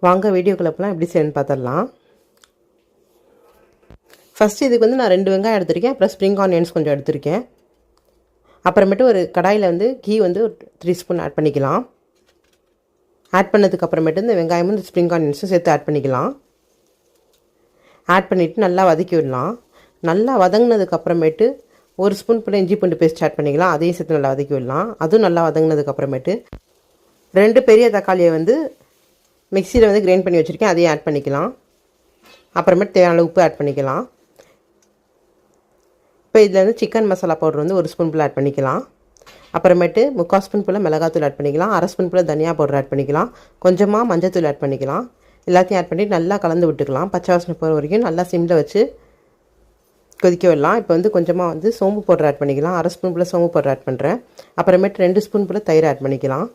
வாங்க வீடியோக்குள்ளே போகலாம், எப்படி செய்யணும்னு பார்த்துடலாம். ஃபஸ்ட்டு இதுக்கு வந்து நான் 2 வெங்காயம் எடுத்திருக்கேன், அப்புறம் ஸ்ப்ரிங் ஆனியன்ஸ் கொஞ்சம் எடுத்திருக்கேன். அப்புறமேட்டு ஒரு கடாயில் வந்து கீ வந்து 3 ஸ்பூன் ஆட் பண்ணிக்கலாம். ஆட் பண்ணதுக்கப்புறமேட்டு இந்த வெங்காயமும் இந்த ஸ்ப்ரிங் ஆனியன்ஸும் சேர்த்து ஆட் பண்ணிக்கலாம். ஆட் பண்ணிவிட்டு நல்லா வதக்கி விடலாம். நல்லா வதங்கினதுக்கப்புறமேட்டு 1 ஸ்பூன் போல் இஞ்சி பூண்டு பேஸ்ட் ஆட் பண்ணிக்கலாம். அதையும் சேர்த்து நல்லா வதக்கி விடலாம். அதுவும் நல்லா வதங்கினதுக்கப்புறமேட்டு 2 பெரிய தக்காளியை வந்து மிக்சியில் வந்து கிரைண்ட் பண்ணி வச்சுருக்கேன், அதையும் ஆட் பண்ணிக்கலாம். அப்புறமேட்டு தேவையான உப்பு ஆட் பண்ணிக்கலாம். இப்போ இதில் வந்து சிக்கன் மசாலா பவுடர் வந்து 1 ஸ்பூன் போல் ஆட் பண்ணிக்கலாம். அப்புறமேட்டு 3/4 ஸ்பூன் போல் மிளகாத்தூள் ஆட் பண்ணிக்கலாம். 1/2 ஸ்பூன் போல் தனியா பவுடர் ஆட் பண்ணிக்கலாம். கொஞ்சமாக மஞ்சத்தூள் ஆட் பண்ணிக்கலாம். எல்லாத்தையும் ஆட் பண்ணி நல்லா கலந்து விட்டுக்கலாம். பச்சை வாசனை போகிற வரைக்கும் நல்லா சிம்மில் வச்சு கொதிக்க விடலாம். இப்போ வந்து கொஞ்சமாக வந்து சோம்பு பவுடர் ஆட் பண்ணிக்கலாம். 1/2 ஸ்பூன் போல் சோம்பு பவுடர் ஆட் பண்ணுறேன். அப்புறமேட்டு 2 ஸ்பூன் போல் தயிர் ஆட் பண்ணிக்கலாம்.